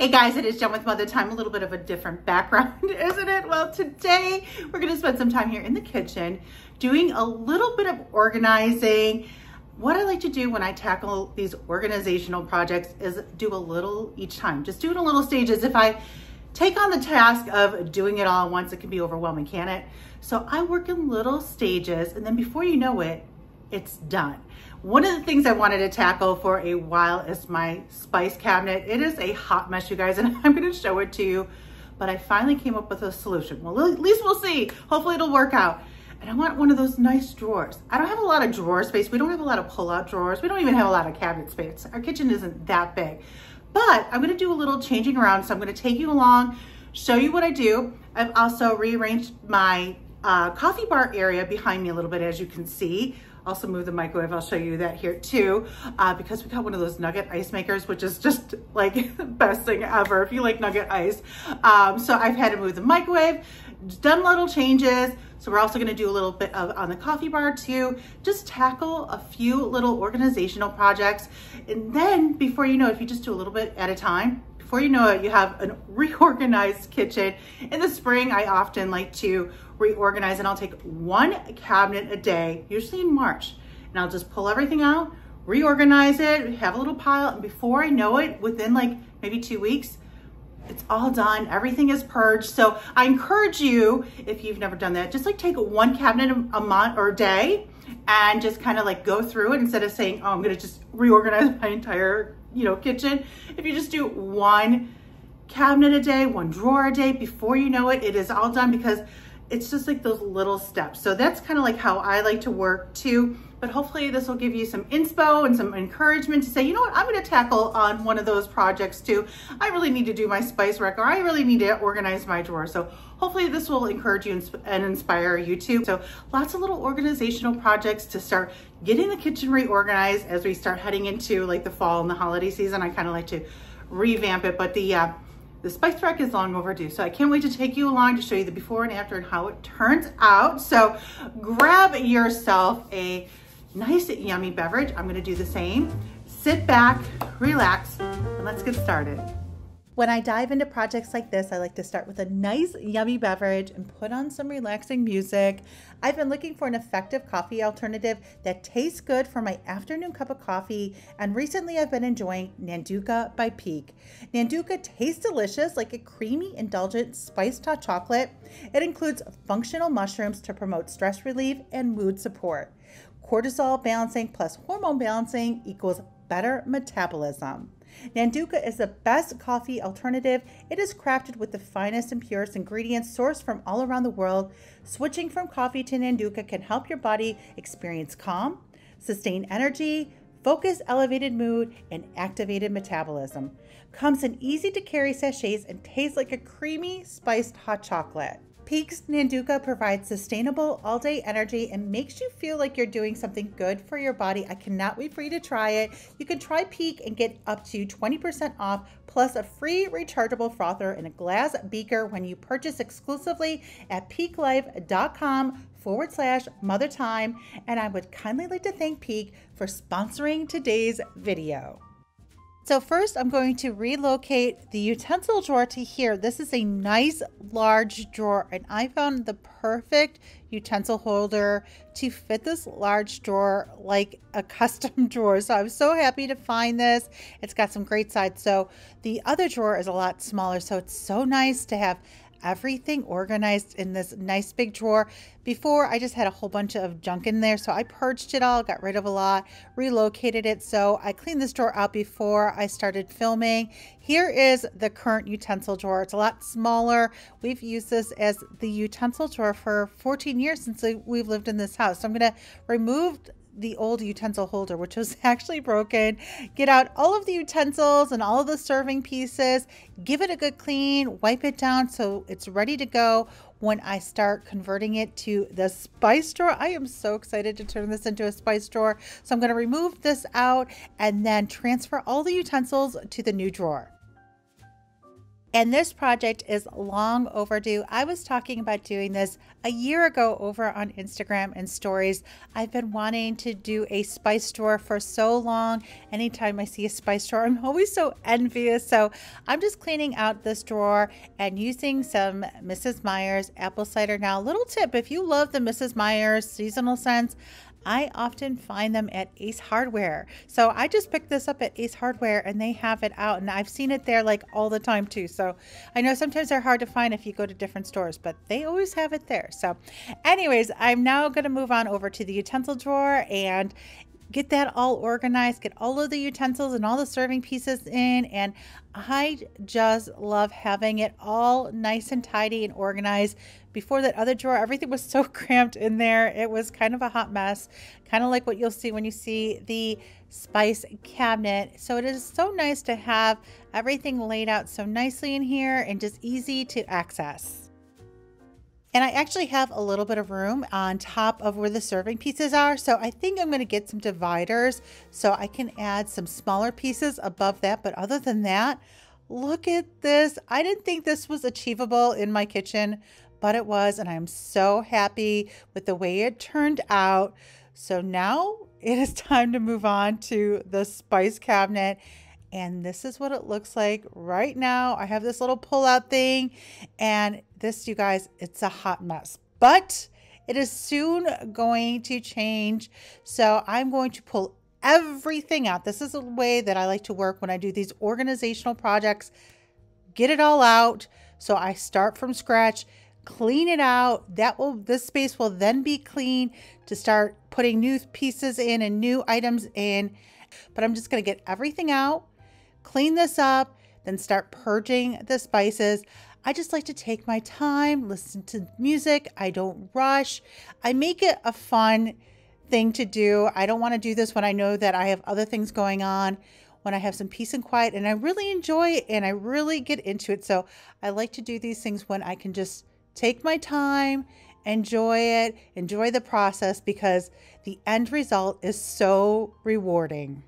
Hey guys, it is Jen with Mother Time. A little bit of a different background, isn't it? Well, today we're going to spend some time here in the kitchen doing a little bit of organizing. What I like to do when I tackle these organizational projects is do a little each time. Just do it in little stages. If I take on the task of doing it all at once, it can be overwhelming, can't it? So I work in little stages, and then before you know it, it's done. One of the things I wanted to tackle for a while is my spice cabinet. It is a hot mess, you guys, and I'm going to show it to you, but I finally came up with a solution. Well, at least we'll see. Hopefully it'll work out. And I want one of those nice drawers. I don't have a lot of drawer space. We don't have a lot of pull-out drawers. We don't even have a lot of cabinet space. Our kitchen isn't that big, but I'm going to do a little changing around. So I'm going to take you along, show you what I do. I've also rearranged my coffee bar area behind me a little bit, as you can see. Also move the microwave. I'll show you that here too, because we got one of those nugget ice makers, which is just like the best thing ever if you like nugget ice. So I've had to move the microwave, done little changes. So we're also going to do a little bit of on the coffee bar too. Just tackle a few little organizational projects. And then before you know it, if you just do a little bit at a time, before you know it, you have a reorganized kitchen. In the spring, I often like to reorganize, and I'll take one cabinet a day, usually in March, and I'll just pull everything out, reorganize it, have a little pile, and before I know it, within like maybe 2 weeks, it's all done. Everything is purged. So I encourage you, if you've never done that, just like take one cabinet a month or a day and just kind of like go through it instead of saying, oh, I'm going to just reorganize my entire, kitchen. If you just do one cabinet a day, one drawer a day, before you know it, it is all done, because it's just like those little steps. So that's kind of like how I like to work too. But hopefully this will give you some inspo and some encouragement to say, you know what, I'm going to tackle on one of those projects too. I really need to do my spice rack, or I really need to organize my drawer. So hopefully this will encourage you and inspire you too. So lots of little organizational projects to start getting the kitchen reorganized as we start heading into like the fall and the holiday season. I kind of like to revamp it, but the spice rack is long overdue. So I can't wait to take you along to show you the before and after and how it turns out. So grab yourself a nice yummy beverage. I'm gonna do the same. Sit back, relax, and let's get started. When I dive into projects like this, I like to start with a nice yummy beverage and put on some relaxing music. I've been looking for an effective coffee alternative that tastes good for my afternoon cup of coffee, and recently I've been enjoying Nanduka by Peak. Nanduka tastes delicious, like a creamy, indulgent, spiced hot chocolate. It includes functional mushrooms to promote stress relief and mood support. Cortisol balancing plus hormone balancing equals better metabolism. Nanduka is the best coffee alternative. It is crafted with the finest and purest ingredients sourced from all around the world. Switching from coffee to Nanduka can help your body experience calm, sustain energy, focus, elevated mood, and activated metabolism. Comes in easy to carry sachets and tastes like a creamy, spiced hot chocolate. Peak's Nanduka provides sustainable all-day energy and makes you feel like you're doing something good for your body. I cannot wait for you to try it. You can try Peak and get up to 20% off, plus a free rechargeable frother in a glass beaker when you purchase exclusively at peaklife.com/mothertime. And I would kindly like to thank Peak for sponsoring today's video. So first I'm going to relocate the utensil drawer to here. This is a nice large drawer, and I found the perfect utensil holder to fit this large drawer like a custom drawer. So I'm so happy to find this. It's got some great sides. So the other drawer is a lot smaller. So it's so nice to have everything organized in this nice big drawer. Before, I just had a whole bunch of junk in there, so I purged it all, got rid of a lot, relocated it. So I cleaned this drawer out before I started filming. Here is the current utensil drawer. It's a lot smaller. We've used this as the utensil drawer for 14 years since we've lived in this house. So I'm going to remove the old utensil holder, which was actually broken, get out all of the utensils and all of the serving pieces, give it a good clean, wipe it down so it's ready to go when I start converting it to the spice drawer. I am so excited to turn this into a spice drawer. So I'm going to remove this out and then transfer all the utensils to the new drawer. And this project is long overdue. I was talking about doing this a year ago over on Instagram and stories. I've been wanting to do a spice drawer for so long. Anytime I see a spice drawer, I'm always so envious. So I'm just cleaning out this drawer and using some Mrs. Meyer's apple cider. Now, a little tip, if you love the Mrs. Meyer's seasonal scents, I often find them at Ace Hardware. So I just picked this up at Ace Hardware and they have it out, and I've seen it there like all the time too. So I know sometimes they're hard to find if you go to different stores, but they always have it there. So anyways, I'm now going to move on over to the utensil drawer and get that all organized, get all of the utensils and all the serving pieces in. And I just love having it all nice and tidy and organized. Before that other drawer, everything was so cramped in there. It was kind of a hot mess, kind of like what you'll see when you see the spice cabinet. So it is so nice to have everything laid out so nicely in here and just easy to access. And I actually have a little bit of room on top of where the serving pieces are. So I think I'm going to get some dividers so I can add some smaller pieces above that. But other than that, look at this. I didn't think this was achievable in my kitchen, but it was. And I'm so happy with the way it turned out. So now it is time to move on to the spice cabinet. And this is what it looks like right now. I have this little pull-out thing, and this, you guys, it's a hot mess, but it is soon going to change. So I'm going to pull everything out. This is a way that I like to work when I do these organizational projects. Get it all out. So I start from scratch, clean it out. This space will then be clean to start putting new pieces in and new items in. But I'm just going to get everything out, clean this up, then start purging the spices. I just like to take my time, listen to music. I don't rush. I make it a fun thing to do. I don't want to do this when I know that I have other things going on, when I have some peace and quiet, and I really enjoy it and I really get into it. So I like to do these things when I can just take my time, enjoy it, enjoy the process, because the end result is so rewarding.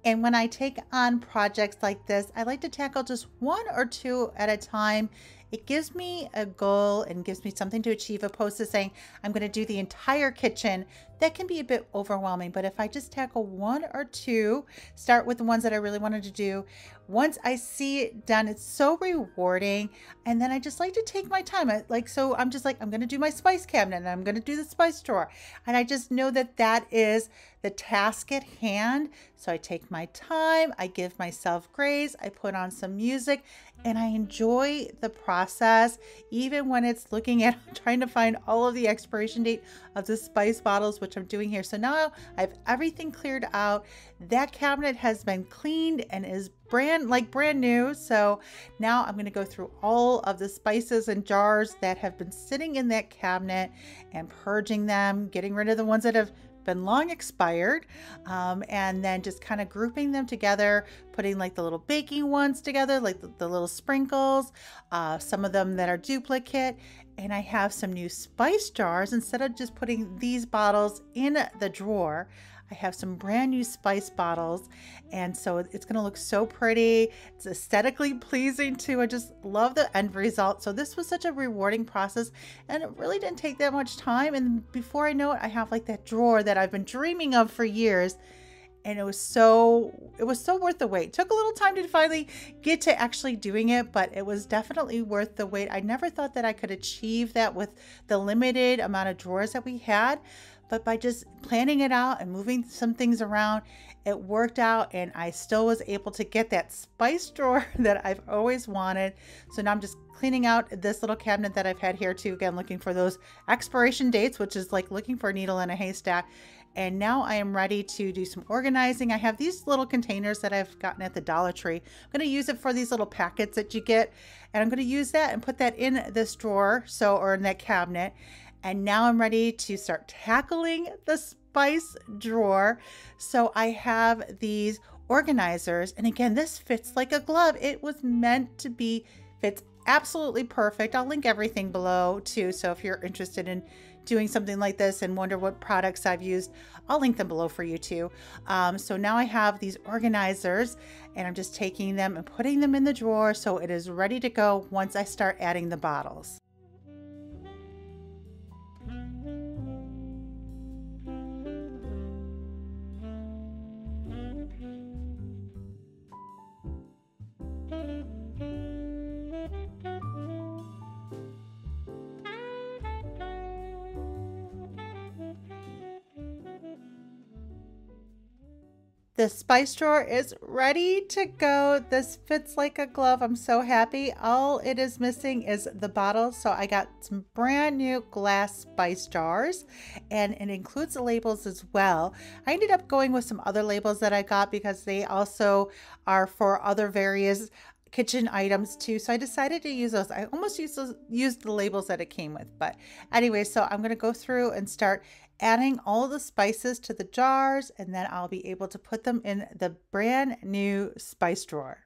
And when I take on projects like this, I like to tackle just one or two at a time. It gives me a goal and gives me something to achieve, opposed to saying I'm going to do the entire kitchen. That can be a bit overwhelming, but if I just tackle one or two, start with the ones that I really wanted to do, once I see it done, it's so rewarding. And then I just like to take my time. So I'm just like, I'm going to do my spice cabinet and I'm going to do the spice drawer. And I just know that that is the task at hand. So I take my time, I give myself grace, I put on some music, and I enjoy the process, even when it's looking at trying to find all of the expiration date of the spice bottles, which I'm doing here. So now I have everything cleared out. That cabinet has been cleaned and is brand new. So now I'm going to go through all of the spices and jars that have been sitting in that cabinet and purging them, getting rid of the ones that have been long expired, and then just kind of grouping them together, putting like the little baking ones together, like the little sprinkles, some of them that are duplicate. And I have some new spice jars. Instead of just putting these bottles in the drawer, I have some brand new spice bottles, and so it's going to look so pretty. It's aesthetically pleasing too. I just love the end result. So this was such a rewarding process, and it really didn't take that much time. And before I know it, I have like that drawer that I've been dreaming of for years. And it was so worth the wait. It took a little time to finally get to actually doing it, but it was definitely worth the wait. I never thought that I could achieve that with the limited amount of drawers that we had, but by just planning it out and moving some things around, it worked out, and I still was able to get that spice drawer that I've always wanted. So now I'm just cleaning out this little cabinet that I've had here too, again, looking for those expiration dates, which is like looking for a needle in a haystack. And now I am ready to do some organizing. I have these little containers that I've gotten at the Dollar Tree. I'm going to use it for these little packets that you get. And I'm going to use that and put that in this drawer, or in that cabinet. And now I'm ready to start tackling the spice drawer. So I have these organizers. And again, this fits like a glove. It was meant to be, fits absolutely perfect. I'll link everything below too. So if you're interested in doing something like this and wonder what products I've used, I'll link them below for you too. So now I have these organizers and I'm just taking them and putting them in the drawer so it is ready to go once I start adding the bottles. The spice drawer is ready to go. This fits like a glove. I'm so happy. All it is missing is the bottle. So I got some brand new glass spice jars and it includes the labels as well. I ended up going with some other labels that I got because they also are for other various kitchen items too. So I decided to use those. I almost used the labels that it came with. But anyway, so I'm going to go through and start adding all the spices to the jars, and then I'll be able to put them in the brand new spice drawer.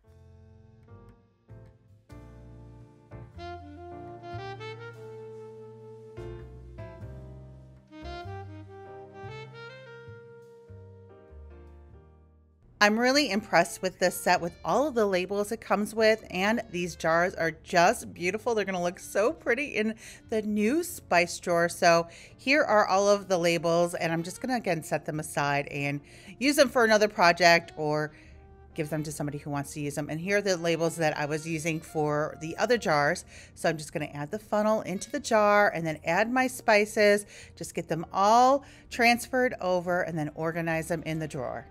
I'm really impressed with this set with all of the labels it comes with, and these jars are just beautiful. They're going to look so pretty in the new spice drawer. So here are all of the labels, and I'm just going to again set them aside and use them for another project or give them to somebody who wants to use them. And here are the labels that I was using for the other jars. So I'm just going to add the funnel into the jar and then add my spices, just get them all transferred over and then organize them in the drawer.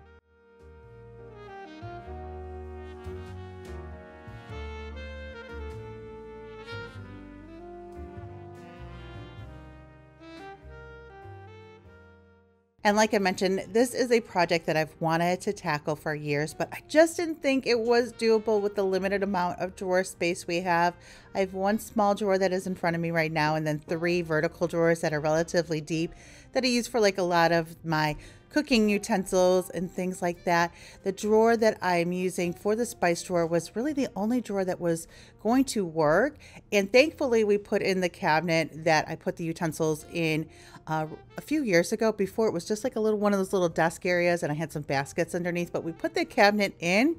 And like I mentioned, this is a project that I've wanted to tackle for years, but I just didn't think it was doable with the limited amount of drawer space we have. I have one small drawer that is in front of me right now, and then 3 vertical drawers that are relatively deep that I use for like a lot of my cooking utensils and things like that. The drawer that I'm using for the spice drawer was really the only drawer that was going to work. And thankfully we put in the cabinet that I put the utensils in a few years ago. Before it was just like a little one of those little desk areas and I had some baskets underneath, but we put the cabinet in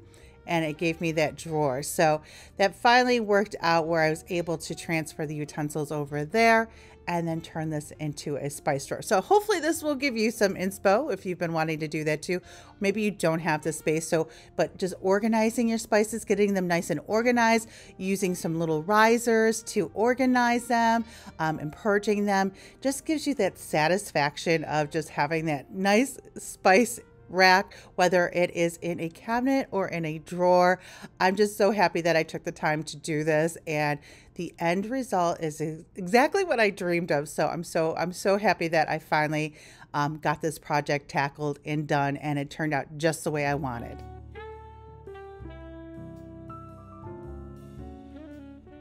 and it gave me that drawer. So that finally worked out where I was able to transfer the utensils over there and then turn this into a spice drawer. So hopefully this will give you some inspo if you've been wanting to do that too. Maybe you don't have the space, but just organizing your spices, getting them nice and organized, using some little risers to organize them and purging them just gives you that satisfaction of just having that nice spice rack, whether it is in a cabinet or in a drawer. I'm just so happy that I took the time to do this, and the end result is exactly what I dreamed of. So I'm so happy that I finally got this project tackled and done, and it turned out just the way I wanted.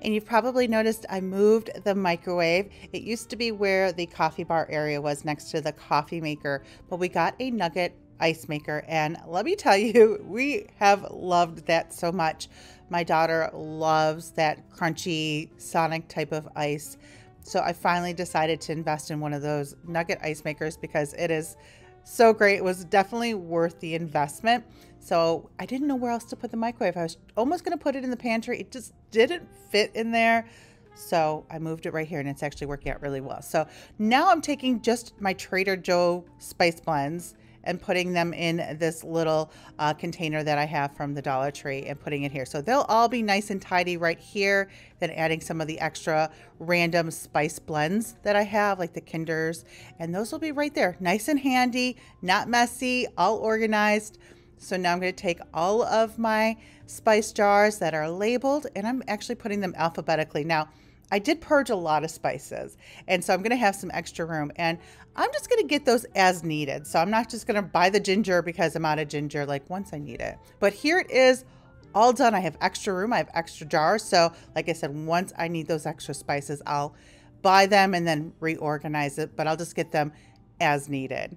And you've probably noticed I moved the microwave. It used to be where the coffee bar area was next to the coffee maker, but we got a nugget ice maker, and let me tell you, we have loved that so much. My daughter loves that crunchy Sonic type of ice. So I finally decided to invest in one of those nugget ice makers because it is so great. It was definitely worth the investment. So I didn't know where else to put the microwave. I was almost going to put it in the pantry. It just didn't fit in there. So I moved it right here, and it's actually working out really well. So now I'm taking just my Trader Joe spice blends and putting them in this little container that I have from the Dollar Tree and putting it here. So they'll all be nice and tidy right here. Then adding some of the extra random spice blends that I have, like the Kinders, and those will be right there. Nice and handy, not messy, all organized. So now I'm going to take all of my spice jars that are labeled, and I'm actually putting them alphabetically. Now, I did purge a lot of spices, and so I'm going to have some extra room, and I'm just going to get those as needed. So I'm not just going to buy the ginger because I'm out of ginger like once I need it. But here it is, all done. I have extra room. I have extra jars. So like I said, once I need those extra spices, I'll buy them and then reorganize it, but I'll just get them as needed.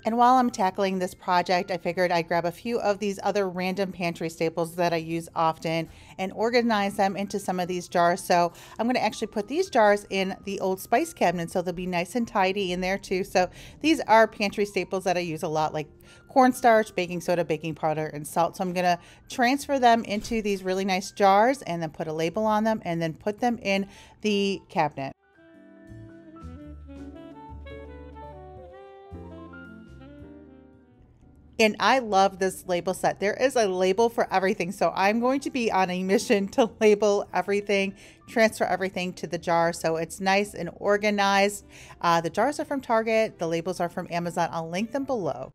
And while I'm tackling this project, I figured I'd grab a few of these other random pantry staples that I use often and organize them into some of these jars. So I'm going to actually put these jars in the Old Spice cabinet, so they'll be nice and tidy in there too. So these are pantry staples that I use a lot, like cornstarch, baking soda, baking powder, and salt. So I'm going to transfer them into these really nice jars and then put a label on them and then put them in the cabinet. And I love this label set. There is a label for everything. So I'm going to be on a mission to label everything, transfer everything to the jar so it's nice and organized. The jars are from Target. The labels are from Amazon. I'll link them below.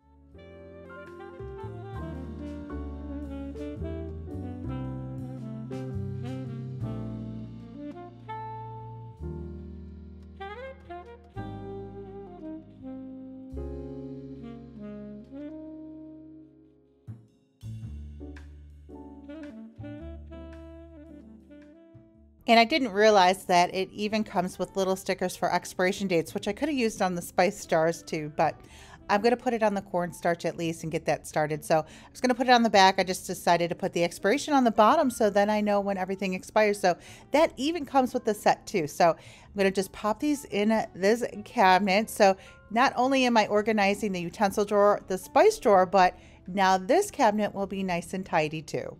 And I didn't realize that it even comes with little stickers for expiration dates, which I could have used on the spice jars too, but I'm going to put it on the cornstarch at least and get that started. So I was going to put it on the back. I just decided to put the expiration on the bottom so then I know when everything expires. So that even comes with the set too. So I'm going to just pop these in this cabinet. So not only am I organizing the utensil drawer, the spice drawer, but now this cabinet will be nice and tidy too.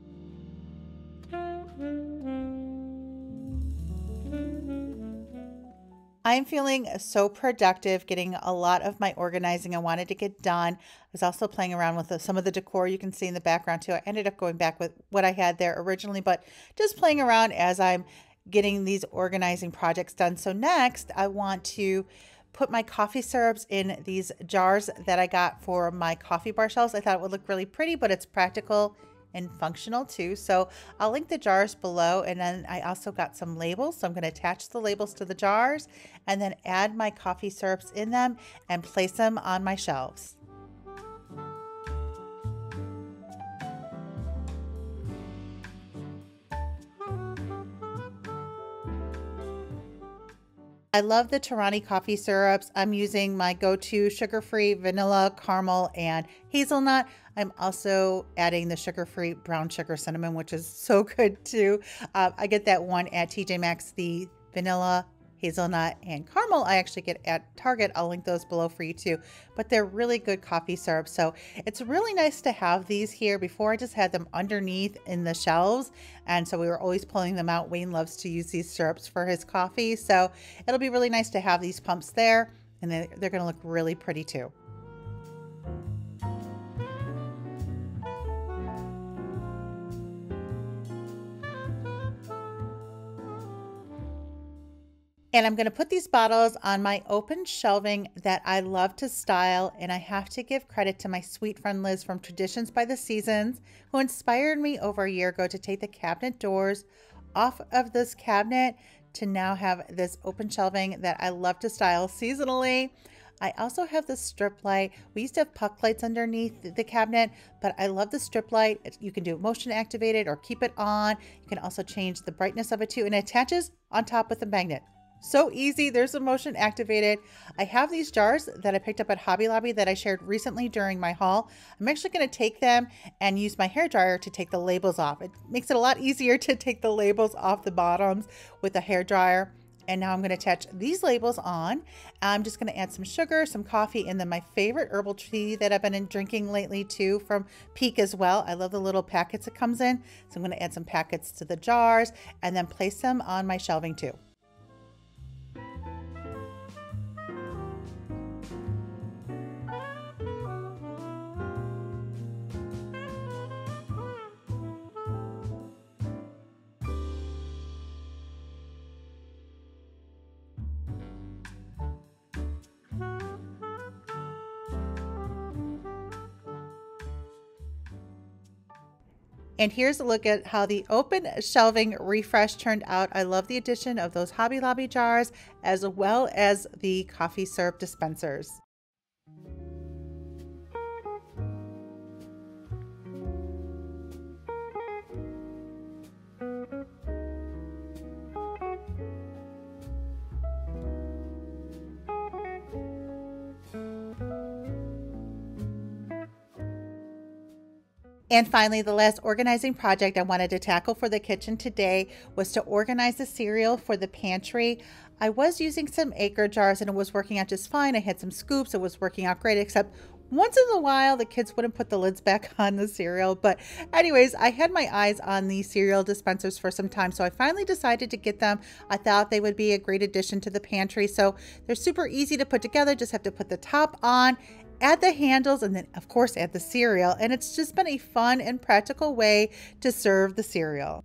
I'm feeling so productive, getting a lot of my organizing I wanted to get done. I was also playing around with some of the decor you can see in the background too. I ended up going back with what I had there originally, but just playing around as I'm getting these organizing projects done. So next, I want to put my coffee syrups in these jars that I got for my coffee bar shelves. I thought it would look really pretty, but it's practical and functional too. So I'll link the jars below, and then I also got some labels. So I'm going to attach the labels to the jars and then add my coffee syrups in them and place them on my shelves. I love the Torani coffee syrups. I'm using my go-to sugar-free vanilla, caramel, and hazelnut. I'm also adding the sugar-free brown sugar cinnamon, which is so good too. I get that one at TJ Maxx, the vanilla, hazelnut, and caramel I actually get at Target. I'll link those below for you too, but they're really good coffee syrups. So it's really nice to have these here. Before I just had them underneath in the shelves, and so we were always pulling them out. Wayne loves to use these syrups for his coffee, so it'll be really nice to have these pumps there, and they're going to look really pretty too. And I'm going to put these bottles on my open shelving that I love to style. And I have to give credit to my sweet friend Liz from Traditions by the Seasons, who inspired me over a year ago to take the cabinet doors off of this cabinet to now have this open shelving that I love to style seasonally. I also have the strip light. We used to have puck lights underneath the cabinet, but I love the strip light. You can do motion activated or keep it on. You can also change the brightness of it too, and it attaches on top with a magnet. So easy. There's a motion activated. I have these jars that I picked up at Hobby Lobby that I shared recently during my haul. I'm actually going to take them and use my hairdryer to take the labels off. It makes it a lot easier to take the labels off the bottoms with a hairdryer. And now I'm going to attach these labels on. I'm just going to add some sugar, some coffee, and then my favorite herbal tea that I've been drinking lately too from Peak as well. I love the little packets it comes in. So I'm going to add some packets to the jars and then place them on my shelving too. And here's a look at how the open shelving refresh turned out. I love the addition of those Hobby Lobby jars as well as the coffee syrup dispensers. And finally, the last organizing project I wanted to tackle for the kitchen today was to organize the cereal for the pantry. I was using some Acre jars and it was working out just fine. I had some scoops. It was working out great, except once in a while the kids wouldn't put the lids back on the cereal. But anyways, I had my eyes on these cereal dispensers for some time, so I finally decided to get them. I thought they would be a great addition to the pantry. So they're super easy to put together. Just have to put the top on, add the handles, and then of course add the cereal. And it's just been a fun and practical way to serve the cereal.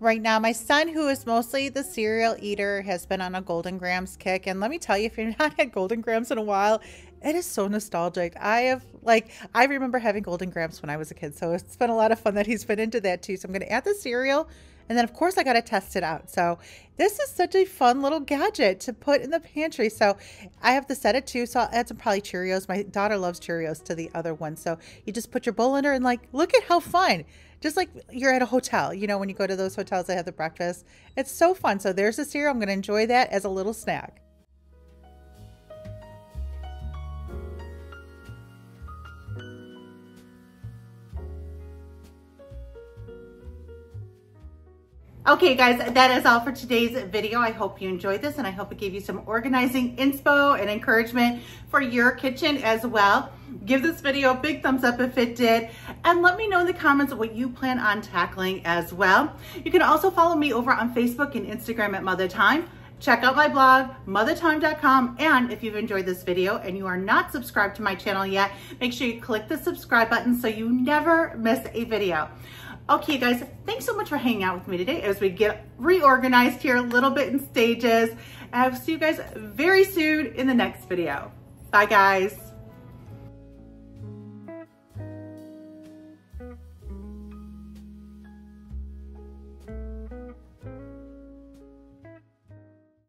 Right now, my son, who is mostly the cereal eater, has been on a Golden Grahams kick. And let me tell you, if you're not had Golden Grahams in a while, it is so nostalgic. I remember having Golden Grahams when I was a kid. So it's been a lot of fun that he's been into that too. So I'm going to add the cereal. And then, of course, I got to test it out. So this is such a fun little gadget to put in the pantry. So I have the set of 2. So I'll add some probably Cheerios. My daughter loves Cheerios to the other one. So you just put your bowl in there and look at how fun. Just like you're at a hotel, you know, when you go to those hotels that have the breakfast. It's so fun. So there's the cereal. I'm going to enjoy that as a little snack. Okay guys, that is all for today's video. I hope you enjoyed this and I hope it gave you some organizing inspo and encouragement for your kitchen as well. Give this video a big thumbs up if it did, and let me know in the comments what you plan on tackling as well. You can also follow me over on Facebook and Instagram at Mother Time. Check out my blog, mothertime.com, and if you've enjoyed this video and you are not subscribed to my channel yet, make sure you click the subscribe button so you never miss a video. Okay guys, thanks so much for hanging out with me today as we get reorganized here a little bit in stages. I'll see you guys very soon in the next video. Bye guys.